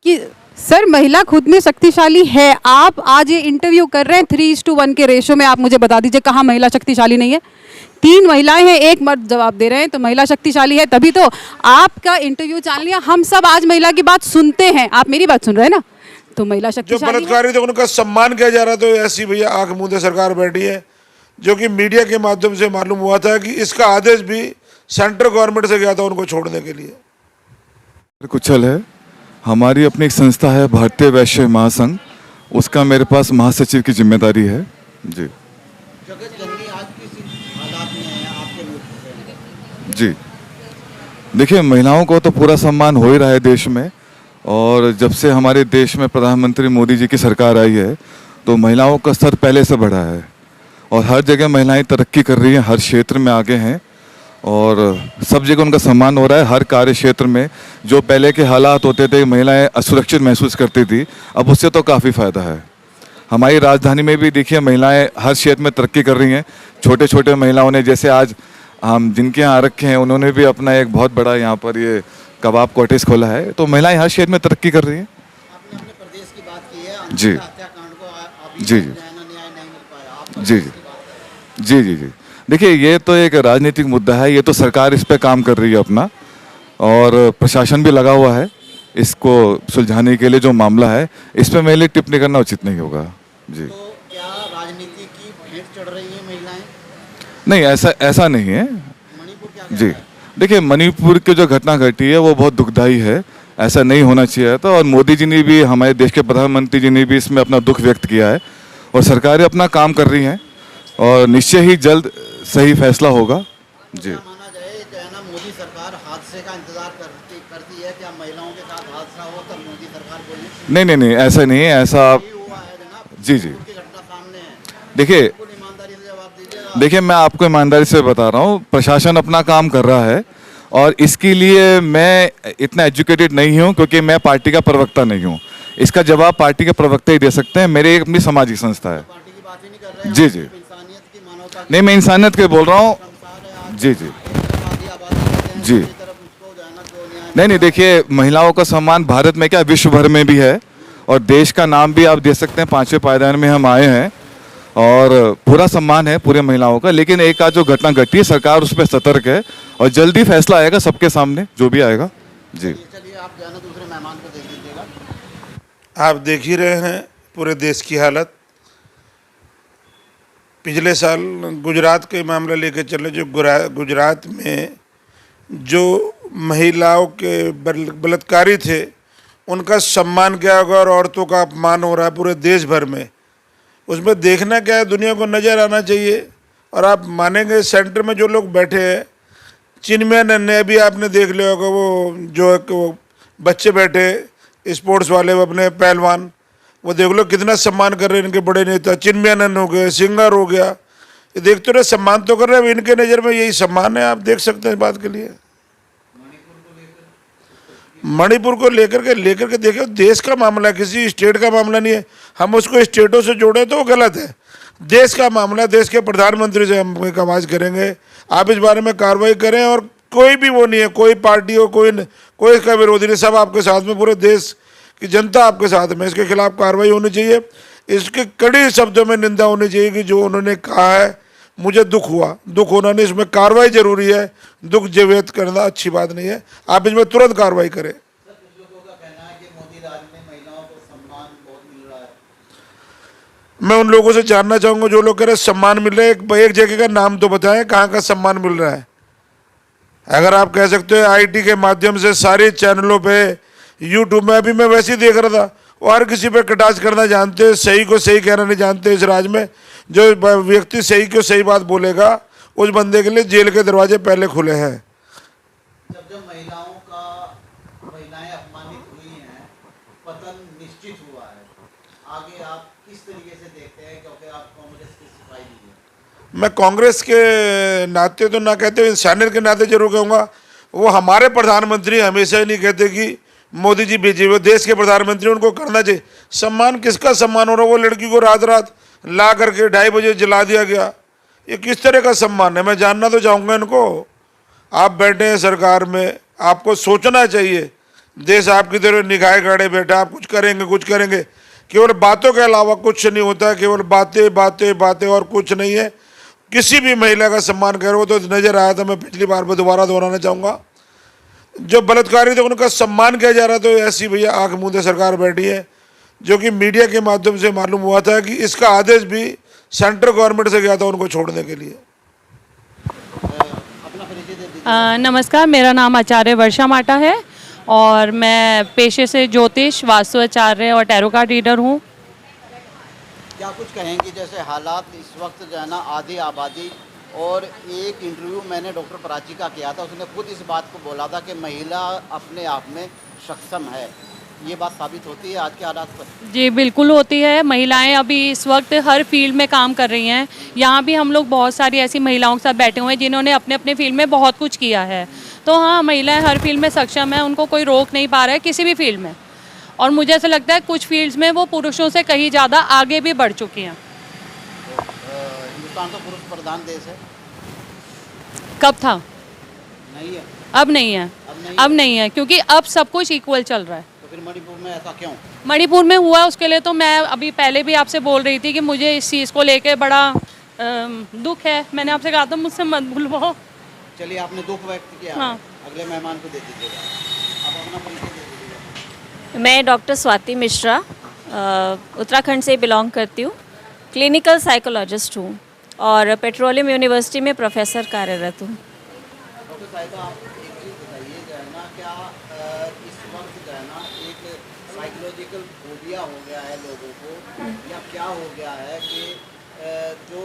कि सर महिला खुद में शक्तिशाली है। आप आज ये इंटरव्यू कर रहे हैं 3:1 के रेशो में, आप मुझे बता दीजिए कहाँ महिला शक्तिशाली नहीं है। 3 महिलाएं हैं, 1 मर्द जवाब दे रहे हैं, तो महिला शक्तिशाली है। तभी तो आपका इंटरव्यू जान लिया। हम सब आज महिला की बात सुनते हैं, आप मेरी बात सुन रहे हैं ना, तो महिला जो शक्तिशाली बलात्कारी थे उनका सम्मान किया जा रहा, तो ऐसी भैया आंख मूंदे सरकार बैठी है, जो कि मीडिया के माध्यम से मालूम हुआ था कि इसका आदेश भी सेंट्रल गवर्नमेंट से गया था उनको छोड़ने के लिए। कुचल है, हमारी अपनी एक संस्था है भारतीय वैश्य महासंघ, उसका मेरे पास महासचिव की जिम्मेदारी है जी। जगत जननी आज किस हालात में है आपके नेतृत्व जी देखिए, महिलाओं को तो पूरा सम्मान हो ही रहा है देश में, और जब से हमारे देश में प्रधानमंत्री मोदी जी की सरकार आई है तो महिलाओं का स्तर पहले से बढ़ा है, और हर जगह महिलाएं तरक्की कर रही हैं, हर क्षेत्र में आगे हैं, और सब जगह उनका सम्मान हो रहा है। हर कार्य क्षेत्र में जो पहले के हालात होते थे, महिलाएं असुरक्षित महसूस करती थी, अब उससे तो काफ़ी फ़ायदा है। हमारी राजधानी में भी देखिए महिलाएं हर क्षेत्र में तरक्की कर रही हैं। छोटे छोटे महिलाओं ने, जैसे आज हम जिनके यहाँ आ रखे हैं, उन्होंने भी अपना एक बहुत बड़ा यहाँ पर ये कबाब कॉटेज खोला है, तो महिलाएं हर क्षेत्र में तरक्की कर रही हैं। आपने अपने प्रदेश की बात की है, जी हत्याकांड को अभी जी न्याय नहीं मिल पाया, आप जी जी जी जी देखिए, ये तो एक राजनीतिक मुद्दा है, ये तो सरकार इस पे काम कर रही है अपना, और प्रशासन भी लगा हुआ है इसको सुलझाने के लिए। जो मामला है इस पे मेरे लिए टिप्पणी करना उचित नहीं होगा जी। तो क्या राजनीति की भेंट चढ़ रही है महिलाएं? नहीं, ऐसा नहीं है मणिपुर क्या जी। देखिए, मणिपुर की जो घटना घटी है वो बहुत दुखदायी है, ऐसा नहीं होना चाहिए था, और मोदी जी ने भी, हमारे देश के प्रधानमंत्री जी ने भी इसमें अपना दुख व्यक्त किया है, और सरकारें अपना काम कर रही हैं, और निश्चय ही जल्द सही फैसला होगा जी। क्या माना जाए, जो है ना, मोदी सरकार हादसे का इंतजार करती है, क्या महिलाओं के साथ हादसा हो तब मोदी सरकार बोले? नहीं नहीं नहीं, ऐसा नहीं है, ऐसा यही हुआ है जनाब, जी जी। उनकी घटना सामने है, देखिए बिल्कुल ईमानदारी से जवाब दीजिएगा। देखिए मैं आपको ईमानदारी से बता रहा हूँ, प्रशासन अपना काम कर रहा है, और इसके लिए मैं इतना एजुकेटेड नहीं हूँ, क्योंकि मैं पार्टी का प्रवक्ता नहीं हूँ। इसका जवाब पार्टी के प्रवक्ता ही दे सकते हैं। मेरी एक अपनी सामाजिक संस्था है पार्टी की बात ही नहीं कर रहे जी हैं, जी। इंसानियत की, मानवता की नहीं, मैं इंसानियत के बोल रहा हूँ संसार है आज। जी जी एक तरफ आधी आबादी कहते हैं, जी। दूसरी तरफ उसको जो है ना, जो न्याय नहीं नहीं, देखिए महिलाओं का सम्मान भारत में क्या विश्व भर में भी है, और देश का नाम भी आप दे सकते हैं, 5वें पायदान में हम आए हैं, और पूरा सम्मान है पूरे महिलाओं का। लेकिन एक आज जो घटना घटी है, सरकार उस पर सतर्क है, और जल्दी फैसला आएगा सबके सामने जो भी आएगा जी। चलिए आप जो है ना दूसरे मेहमान को दे दीजिएगा। आप देख ही रहे हैं पूरे देश की हालत। पिछले साल गुजरात के मामला लेकर चले, जो गुजरात में जो महिलाओं के बलात्कारी थे उनका सम्मान किया होगा, और औरतों का अपमान हो रहा है पूरे देश भर में। उसमें देखना क्या है, दुनिया को नज़र आना चाहिए। और आप मानेंगे, सेंटर में जो लोग बैठे हैं, चिन्मय नन्हे भी आपने देख लिया होगा, वो जो एक वो बच्चे बैठे स्पोर्ट्स वाले, वो अपने पहलवान, वो देख लो कितना सम्मान कर रहे हैं इनके बड़े नेता। चिन्मय नन्हे हो गए, सिंगर हो गया, ये देखते रहे, सम्मान तो कर रहे हैं। इनके नज़र में यही सम्मान है, आप देख सकते हैं इस बात के लिए। मणिपुर को लेकर के देखो, देश का मामला, किसी स्टेट का मामला नहीं है। हम उसको स्टेटों से जोड़े तो वो गलत है। देश का मामला, देश के प्रधानमंत्री से हम एक आवाज़ करेंगे, आप इस बारे में कार्रवाई करें। और कोई भी वो नहीं है, कोई पार्टी हो, कोई इसका विरोधी नहीं, सब आपके साथ में, पूरे देश की जनता आपके साथ में। इसके खिलाफ कार्रवाई होनी चाहिए, इसके कड़े शब्दों में निंदा होनी चाहिए कि जो उन्होंने कहा है। मुझे दुख हुआ, दुख होना नहीं, इसमें कार्रवाई जरूरी है। दुख व्यक्त करना अच्छी बात नहीं है, आप इसमें तुरंत कार्रवाई करें। कुछ लोगों का कहना है कि मोदी राज में महिलाओं को सम्मान बहुत मिल रहा है। मैं उन लोगों से जानना चाहूँगा जो लोग कह रहे हैं सम्मान मिल रहा है, एक जगह का नाम तो बताएं कहाँ का सम्मान मिल रहा है। अगर आप कह सकते हो आईटी के माध्यम से सारे चैनलों पे, यूट्यूब में, अभी मैं वैसे ही देख रहा था, वो हर किसी पे कटाक्ष करना जानते हैं, सही को सही कहना नहीं जानते। इस राज में जो व्यक्ति सही को सही बात बोलेगा, उस बंदे के लिए जेल के दरवाजे पहले खुले हैं। जब महिलाएं अपमानित हुई हैं, पतन निश्चित हुआ है, आगे आप किस तरीके से देखते हैं, क्योंकि आप कांग्रेस की सिपाही भी हैं? मैं कांग्रेस के नाते तो ना कहते, इंसानियत के नाते जरूर कहूँगा। वो हमारे प्रधानमंत्री हमेशा ही नहीं कहते कि मोदी जी भेजे हुए देश के प्रधानमंत्री, उनको करना चाहिए सम्मान। किसका सम्मान हो रहा है? वो लड़की को रात रात ला करके 2:30 बजे जला दिया गया, ये किस तरह का सम्मान है? मैं जानना तो चाहूँगा इनको। आप बैठे हैं सरकार में, आपको सोचना चाहिए देश आपकी तरफ निगाहें गाड़े बैठा, आप कुछ करेंगे, केवल बातों के अलावा कुछ नहीं होता, केवल बातें बातें बातें और कुछ नहीं है। किसी भी महिला का सम्मान करो तो नजर आया था, मैं पिछली बार में दोबारा दोहराना चाहूँगा, जो बलात्कारी थे उनका सम्मान किया जा रहा, तो ऐसी भैया आंख मूंदे सरकार बैठी है, जो कि मीडिया के माध्यम से मालूम हुआ था कि इसका आदेश भी सेंट्रल गवर्नमेंट से गया था उनको छोड़ने के लिए। नमस्कार, मेरा नाम आचार्य वर्षा माटा है और मैं पेशे से ज्योतिष, वास्तु आचार्य और टैरो कार्ड रीडर हूँ। क्या कुछ कहेंगी, जैसे हालात इस वक्त जो है ना, आधी आबादी, और एक इंटरव्यू मैंने डॉक्टर प्राची का किया था, उसने खुद इस बात को बोला था कि महिला अपने आप में सक्षम है, ये बात साबित होती है आज के हालात पर? जी बिल्कुल होती है। महिलाएं अभी इस वक्त हर फील्ड में काम कर रही हैं। यहाँ भी हम लोग बहुत सारी ऐसी महिलाओं के साथ बैठे हुए हैं जिन्होंने अपने अपने फील्ड में बहुत कुछ किया है। तो हाँ, महिलाएं हर फील्ड में सक्षम है, उनको कोई रोक नहीं पा रहा है किसी भी फील्ड में। और मुझे ऐसा लगता है कुछ फील्ड्स में वो पुरुषों से कहीं ज़्यादा आगे भी बढ़ चुकी हैं। हिंदुस्तान तो पुरुष प्रधान देश है। कब था? नहीं है, अब नहीं है। अब नहीं है क्योंकि अब सब कुछ इक्वल चल रहा है। तो फिर मणिपुर में ऐसा क्यों? मणिपुर में हुआ, उसके लिए तो मैं अभी पहले भी आपसे बोल रही थी कि मुझे इस चीज़ को लेके बड़ा दुख है। मैंने आपसे कहा था मुझसे मत भूलवाओ। चलिए, आपने दुख व्यक्त किया। हाँ। अगले मेहमान को दे दीजिएगा, आप अपना परिचय दे दीजिएगा। मैं डॉक्टर स्वाति मिश्रा उत्तराखंड से बिलोंग करती हूँ। क्लिनिकल साइकोलॉजिस्ट हूँ और पेट्रोलियम यूनिवर्सिटी में प्रोफेसर कार्यरत हूँ। डॉक्टर साहिबा, आप एक चीज़ बताइए, जो है ना, क्या इस वक्त जो है ना एक साइकोलॉजिकल फोबिया हो गया है लोगों को, या क्या हो गया है कि जो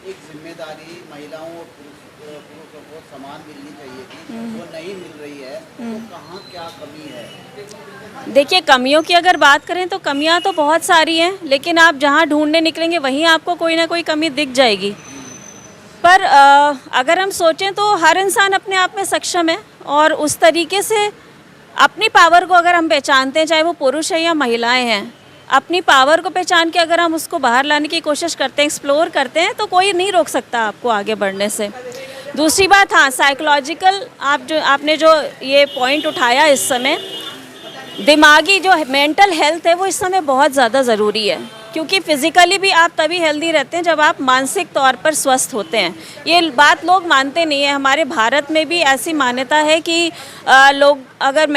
एक जिम्मेदारी महिलाओं और पुरुषों को समान मिलनी चाहिए थी, वो नहीं मिल रही है, तो कहाँ क्या कमी है? देखिए, कमियों की अगर बात करें तो कमियां तो बहुत सारी हैं, लेकिन आप जहां ढूंढने निकलेंगे वहीं आपको कोई ना कोई कमी दिख जाएगी। पर अगर हम सोचें तो हर इंसान अपने आप में सक्षम है और उस तरीके से अपनी पावर को अगर हम पहचानते हैं, चाहे वो पुरुष है या महिलाएं हैं, अपनी पावर को पहचान के अगर हम उसको बाहर लाने की कोशिश करते हैं, एक्सप्लोर करते हैं, तो कोई नहीं रोक सकता आपको आगे बढ़ने से। दूसरी बात, हाँ, साइकोलॉजिकल आपने जो ये पॉइंट उठाया, इस समय दिमागी जो मेंटल हेल्थ है वो इस समय बहुत ज़्यादा ज़रूरी है, क्योंकि फिज़िकली भी आप तभी हेल्दी रहते हैं जब आप मानसिक तौर पर स्वस्थ होते हैं। ये बात लोग मानते नहीं है। हमारे भारत में भी ऐसी मान्यता है कि लोग अगर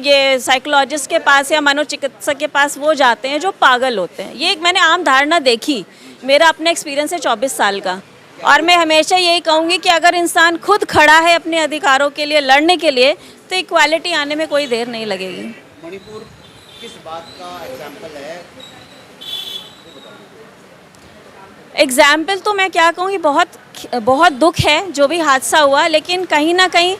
ये साइकोलॉजिस्ट के पास या मनोचिकित्सक के पास वो जाते हैं जो पागल होते हैं। ये एक मैंने आम धारणा देखी, मेरा अपना एक्सपीरियंस है 24 साल का। और मैं हमेशा यही कहूँगी कि अगर इंसान खुद खड़ा है अपने अधिकारों के लिए लड़ने के लिए, तो इक्वालिटी आने में कोई देर नहीं लगेगी। मणिपुर किस बात का एग्जाम्पल है? एग्जाम्पल तो मैं क्या कहूँगी, बहुत दुख है जो भी हादसा हुआ, लेकिन कहीं ना कहीं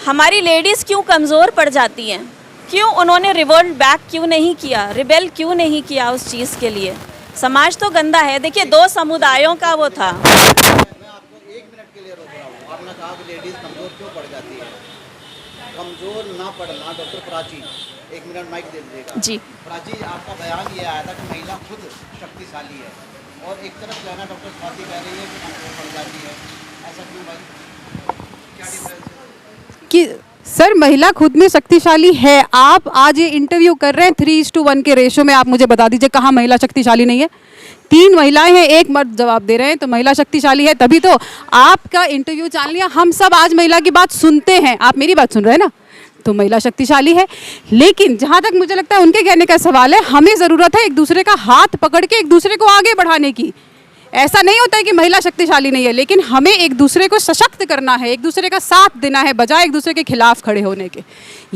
हमारी लेडीज़ क्यों कमज़ोर पड़ जाती हैं, क्यों उन्होंने रिवोल्ट बैक क्यों नहीं किया, रिबेल क्यों नहीं किया उस चीज़ के लिए। समाज तो गंदा है। देखिए, 2 समुदायों का वो था। मैं आपको 1 मिनट के लिए रोक रहा हूँ। आपने कहा कि लेडीज़ कमज़ोर क्यों पड़ जाती है। कमज़ोर ना पड़ना, डॉक्टर प्राची, 1 मिनट माइक दे दीजिएगा। जी। प्राची, आपका बयान ये आया था कि महिला खुद शक्तिशाली है, और एक तरफ जो है ना डॉक्टर स्वाति कह रही है कि कमज़ोर पड़ जाती है। ऐसा क्यों भाई? क्या डिफरेंस है? कि सर, महिला खुद में शक्तिशाली है। आप आज ये इंटरव्यू कर रहे हैं 3:1 के रेशो में, आप मुझे बता दीजिए कहाँ महिला शक्तिशाली नहीं है। 3 महिलाएं हैं, 1 मर्द जवाब दे रहे हैं, तो महिला शक्तिशाली है। तभी तो आपका इंटरव्यू चाल लिया। हम सब आज महिला की बात सुनते हैं, आप मेरी बात सुन रहे हैं ना, तो महिला शक्तिशाली है। लेकिन जहाँ तक मुझे लगता है उनके कहने का सवाल है, हमें ज़रूरत है एक दूसरे का हाथ पकड़ के एक दूसरे को आगे बढ़ाने की। ऐसा नहीं होता है कि महिला शक्तिशाली नहीं है, लेकिन हमें एक दूसरे को सशक्त करना है, एक दूसरे का साथ देना है, बजाय एक दूसरे के खिलाफ खड़े होने के।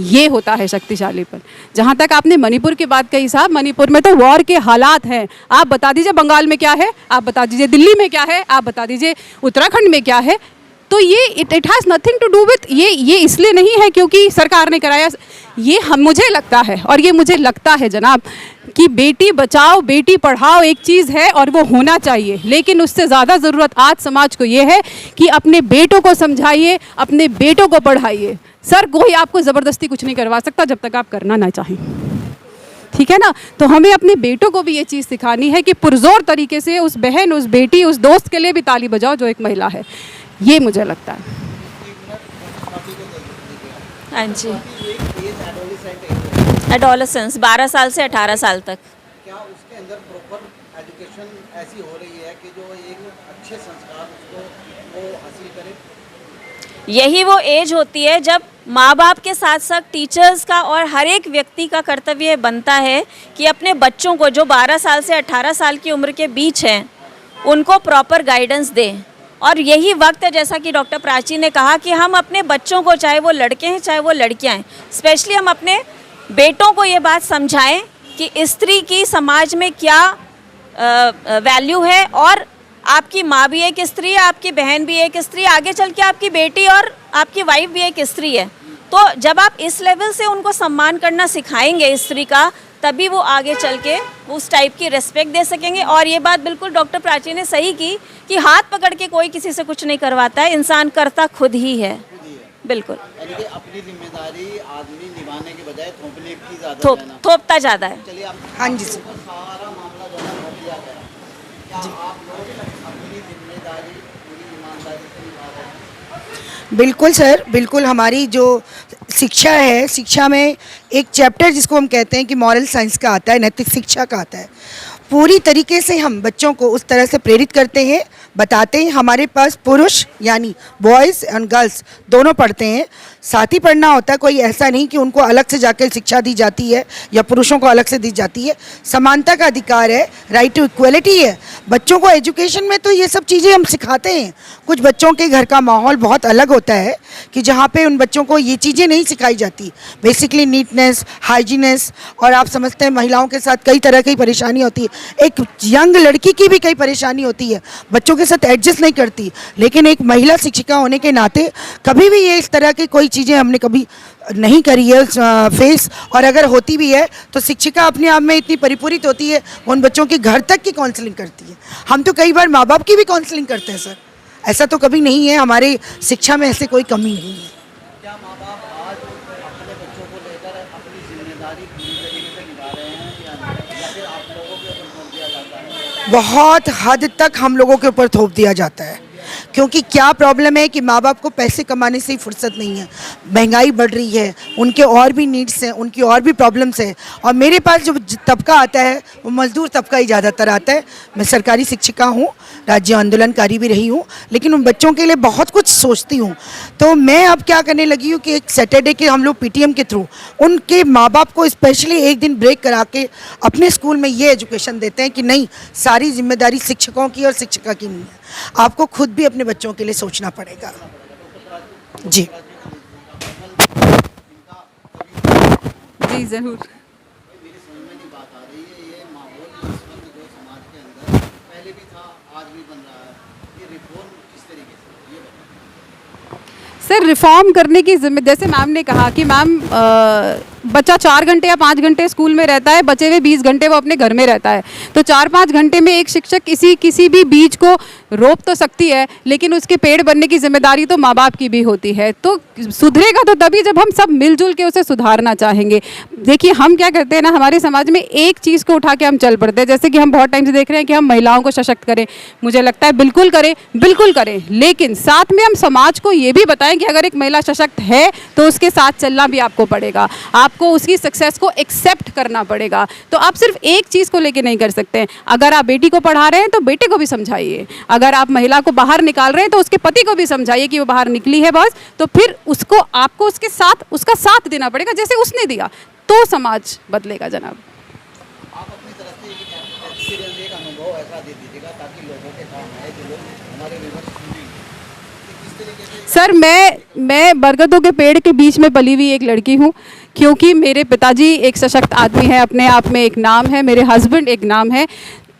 ये होता है शक्तिशालीपन। जहाँ तक आपने मणिपुर की बात कही साहब, मणिपुर में तो वॉर के हालात हैं। आप बता दीजिए बंगाल में क्या है, आप बता दीजिए दिल्ली में क्या है, आप बता दीजिए उत्तराखंड में क्या है। तो ये it has nothing to do with ये इसलिए नहीं है क्योंकि सरकार ने कराया। ये मुझे लगता है, और ये मुझे लगता है जनाब, कि बेटी बचाओ बेटी पढ़ाओ एक चीज़ है और वो होना चाहिए, लेकिन उससे ज़्यादा ज़रूरत आज समाज को ये है कि अपने बेटों को समझाइए, अपने बेटों को पढ़ाइए। सर, कोई आपको ज़बरदस्ती कुछ नहीं करवा सकता जब तक आप करना ना चाहें, ठीक है ना। तो हमें अपने बेटों को भी ये चीज़ सिखानी है कि पुरजोर तरीके से उस बहन, उस बेटी, उस दोस्त के लिए भी ताली बजाओ जो एक महिला है। ये मुझे लगता है। हाँ जी, एक एज एडोलेसेंट एज है, एडोलेसेंस 12 साल से 18 साल तक। क्या उसके अंदर प्रॉपर एजुकेशन ऐसी हो रही है कि जो एक अच्छे संस्कार उसको वो हासिल करे? यही वो एज होती है जब माँ बाप के साथ साथ टीचर्स का और हर एक व्यक्ति का कर्तव्य बनता है कि अपने बच्चों को जो 12 साल से 18 साल की उम्र के बीच हैं उनको प्रॉपर गाइडेंस दें। और यही वक्त है, जैसा कि डॉक्टर प्राची ने कहा, कि हम अपने बच्चों को, चाहे वो लड़के हैं चाहे वो लड़कियां हैं, स्पेशली हम अपने बेटों को ये बात समझाएं कि स्त्री की समाज में क्या वैल्यू है, और आपकी माँ भी एक स्त्री है, आपकी बहन भी एक स्त्री, आगे चल के आपकी बेटी और आपकी वाइफ भी एक स्त्री है। तो जब आप इस लेवल से उनको सम्मान करना सिखाएंगे स्त्री का, तभी वो आगे चल के उस टाइप की रिस्पेक्ट दे सकेंगे। और ये बात बिल्कुल डॉक्टर प्राची ने सही की कि हाथ पकड़ के कोई किसी से कुछ नहीं करवाता है, इंसान करता खुद ही है। बिल्कुल, यानी कि अपनी जिम्मेदारी आदमी निभाने के बजाय थोपने की ज़्यादा है ना? थोपता ज़्यादा है। चलिए आप हाँ जी सर। सारा मामला जो है थोप दिया गया, क्या आप लोग अपनी जिम्मेदारी पूरी ईमानदारी से निभा रहे हैं? बिल्कुल सर, बिल्कुल। हमारी जो शिक्षा है, शिक्षा में एक चैप्टर जिसको हम कहते हैं कि मॉरल साइंस का आता है, नैतिक शिक्षा का आता है, पूरी तरीके से हम बच्चों को उस तरह से प्रेरित करते हैं, बताते हैं। हमारे पास पुरुष यानी बॉयज़ एंड गर्ल्स दोनों पढ़ते हैं, साथ ही पढ़ना होता है। कोई ऐसा नहीं कि उनको अलग से जाकर शिक्षा दी जाती है या पुरुषों को अलग से दी जाती है। समानता का अधिकार है, राइट टू इक्वलिटी है। बच्चों को एजुकेशन में तो ये सब चीज़ें हम सिखाते हैं। कुछ बच्चों के घर का माहौल बहुत अलग होता है कि जहाँ पे उन बच्चों को ये चीज़ें नहीं सिखाई जाती, बेसिकली नीटनेस, हाइजीनेस। और आप समझते हैं महिलाओं के साथ कई तरह की परेशानी होती है। एक यंग लड़की की भी कई परेशानी होती है, बच्चों के साथ एडजस्ट नहीं करती। लेकिन एक महिला शिक्षिका होने के नाते कभी भी ये इस तरह की कोई चीज़ें हमने कभी नहीं करी है फेस। और अगर होती भी है तो शिक्षिका अपने आप में इतनी परिपूरित होती है, उन बच्चों के घर तक की काउंसलिंग करती है। हम तो कई बार माँ बाप की भी काउंसलिंग करते हैं सर, ऐसा तो कभी नहीं है। हमारी शिक्षा में ऐसे कोई कमी नहीं है। क्या माँ बाप आज अपने बच्चों को लेकर अपनी जिम्मेदारी पूरी तरीके से निभा रहे हैं या फिर आप लोगों के ऊपर थोप दिया जाता है? बहुत हद तक हम लोगों के ऊपर थोप दिया जाता है, क्योंकि क्या प्रॉब्लम है कि माँ बाप को पैसे कमाने से ही फुर्सत नहीं है। महंगाई बढ़ रही है, उनके और भी नीड्स हैं, उनकी और भी प्रॉब्लम्स हैं। और मेरे पास जो तबका आता है वो मजदूर तबका ही ज़्यादातर आता है। मैं सरकारी शिक्षिका हूँ, राज्य आंदोलनकारी भी रही हूँ, लेकिन उन बच्चों के लिए बहुत कुछ सोचती हूँ। तो मैं अब क्या करने लगी हूँ कि एक सैटरडे के हम लोग पीटीएम के थ्रू उनके माँ बाप को स्पेशली एक दिन ब्रेक करा के अपने स्कूल में ये एजुकेशन देते हैं कि नहीं, सारी जिम्मेदारी शिक्षकों की और शिक्षिका की नहीं है, आपको खुद भी अपने बच्चों के लिए सोचना पड़ेगा। जी जी ज़रूर। मेरी समझ में नहीं बात आ रही है, ये माहौल इस वक्त जो समाज के अंदर पहले भी था, आज भी बन रहा है, ये रिफॉर्म किस तरीके से, ये बताइए। सर रिफॉर्म करने की जैसे मैम ने कहा कि मैम बच्चा 4 घंटे या 5 घंटे स्कूल में रहता है, बचे हुए 20 घंटे वो अपने घर में रहता है। तो 4-5 घंटे में एक शिक्षक किसी भी बीज को रोप तो सकती है, लेकिन उसके पेड़ बनने की जिम्मेदारी तो माँ बाप की भी होती है। तो सुधरेगा तो तभी जब हम सब मिलजुल के उसे सुधारना चाहेंगे। देखिए हम क्या करते हैं ना, हमारे समाज में एक चीज़ को उठा के हम चल पड़ते हैं। जैसे कि हम बहुत टाइम से देख रहे हैं कि हम महिलाओं को सशक्त करें, मुझे लगता है बिल्कुल करें, लेकिन साथ में हम समाज को ये भी बताएं कि अगर एक महिला सशक्त है तो उसके साथ चलना भी आपको पड़ेगा, आपको उसकी सक्सेस को एक्सेप्ट करना पड़ेगा। तो आप सिर्फ एक चीज़ को लेके नहीं कर सकते हैं। अगर आप बेटी को पढ़ा रहे हैं तो बेटे को भी समझाइए, अगर आप महिला को बाहर निकाल रहे हैं तो उसके पति को भी समझाइए कि वो बाहर निकली है बस, तो फिर उसको आपको उसके साथ उसका साथ देना पड़ेगा जैसे उसने दिया, तो समाज बदलेगा जनाब। आप अपनी तरफ से एक एक्सपीरियंस, एक अनुभव ऐसा दे दीजिएगा ताकि लोगों के काम आए, जो लोग हमारे व्यूअर्स सुनेंगे कि किस तरीके से। सर मैं बरगदों के पेड़ के बीच में पली हुई एक लड़की हूँ, क्योंकि मेरे पिताजी एक सशक्त आदमी हैं, अपने आप में एक नाम है, मेरे हस्बैंड एक नाम है।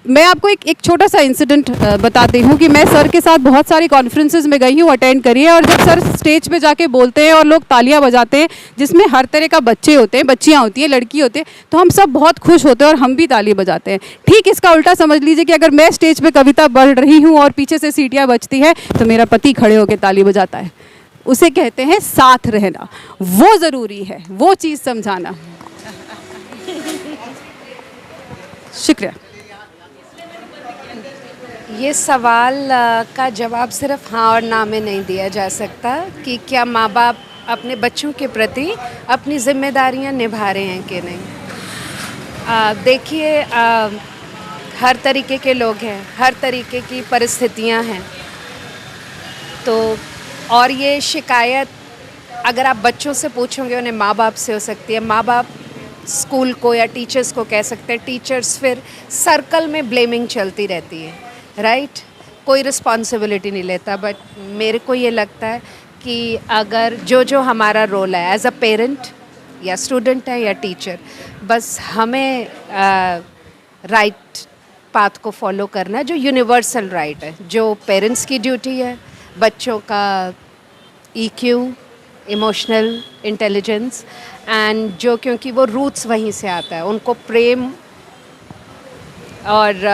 मैं आपको एक छोटा सा इंसिडेंट बताती हूँ कि मैं सर के साथ बहुत सारी कॉन्फ्रेंसेस में गई हूँ, अटेंड करी है। और जब सर स्टेज पे जाके बोलते हैं और लोग तालियां बजाते हैं, जिसमें हर तरह का बच्चे होते हैं, बच्चियाँ होती हैं, लड़की होते हैं, तो हम सब बहुत खुश होते हैं और हम भी ताली बजाते हैं। ठीक इसका उल्टा समझ लीजिए कि अगर मैं स्टेज पर कविता पढ़ रही हूँ और पीछे से सीटियाँ बजती है तो मेरा पति खड़े होकर ताली बजाता है। उसे कहते हैं साथ रहना, वो ज़रूरी है, वो चीज़ समझाना। शुक्रिया। ये सवाल का जवाब सिर्फ हाँ और ना में नहीं दिया जा सकता कि क्या माँ बाप अपने बच्चों के प्रति अपनी जिम्मेदारियां निभा रहे हैं कि नहीं। देखिए, हर तरीके के लोग हैं, हर तरीके की परिस्थितियां हैं, तो और ये शिकायत अगर आप बच्चों से पूछोगे उन्हें माँ बाप से हो सकती है, माँ बाप स्कूल को या टीचर्स को कह सकते हैं, टीचर्स फिर सर्कल में ब्लेमिंग चलती रहती है, राइट। कोई रिस्पॉन्सिबिलिटी नहीं लेता। बट मेरे को ये लगता है कि अगर जो हमारा रोल है एज अ पेरेंट या स्टूडेंट है या टीचर, बस हमें राइट पाथ को फॉलो करना है, जो यूनिवर्सल राइट है, जो पेरेंट्स की ड्यूटी है, बच्चों का EQ, इमोशनल इंटेलिजेंस, एंड जो क्योंकि वो रूट्स वहीं से आता है, उनको प्रेम और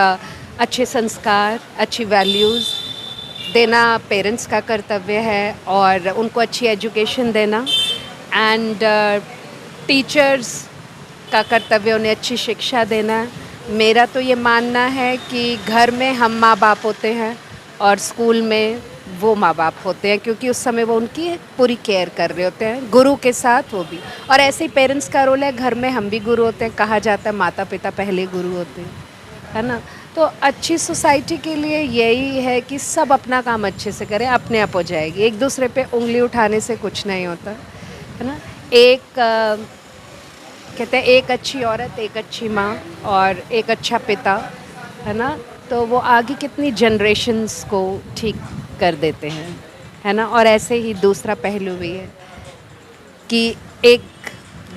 अच्छे संस्कार, अच्छी वैल्यूज़ देना पेरेंट्स का कर्तव्य है, और उनको अच्छी एजुकेशन देना, एंड टीचर्स का कर्तव्य उन्हें अच्छी शिक्षा देना है। मेरा तो ये मानना है कि घर में हम माँ बाप होते हैं और स्कूल में वो माँ बाप होते हैं, क्योंकि उस समय वो उनकी पूरी केयर कर रहे होते हैं, गुरु के साथ वो भी। और ऐसे ही पेरेंट्स का रोल है, घर में हम भी गुरु होते हैं, कहा जाता है माता पिता पहले गुरु होते हैं, है ना। तो अच्छी सोसाइटी के लिए यही है कि सब अपना काम अच्छे से करें, अपने आप हो जाएगी। एक दूसरे पे उंगली उठाने से कुछ नहीं होता, है ना। कहते हैं एक अच्छी औरत, एक अच्छी माँ और एक अच्छा पिता, है ना, तो वो आगे कितनी जनरेशन्स को ठीक कर देते हैं, है ना। और ऐसे ही दूसरा पहलू भी है कि एक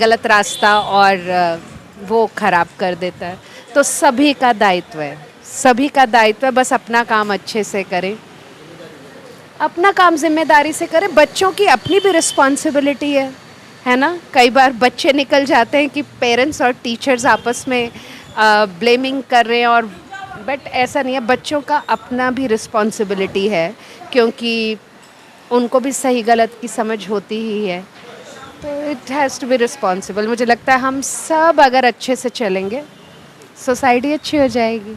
गलत रास्ता और वो ख़राब कर देता है। तो सभी का दायित्व है, सभी का दायित्व है, बस अपना काम अच्छे से करें, अपना काम जिम्मेदारी से करें। बच्चों की अपनी भी रिस्पॉन्सिबिलिटी है ना। कई बार बच्चे निकल जाते हैं कि पेरेंट्स और टीचर्स आपस में ब्लेमिंग कर रहे हैं, और बट ऐसा नहीं है, बच्चों का अपना भी रिस्पॉन्सिबिलिटी है, क्योंकि उनको भी सही गलत की समझ होती ही है। तो it has to be responsible. मुझे लगता है हम सब अगर अच्छे से चलेंगे, सोसाइटी अच्छी हो जाएगी।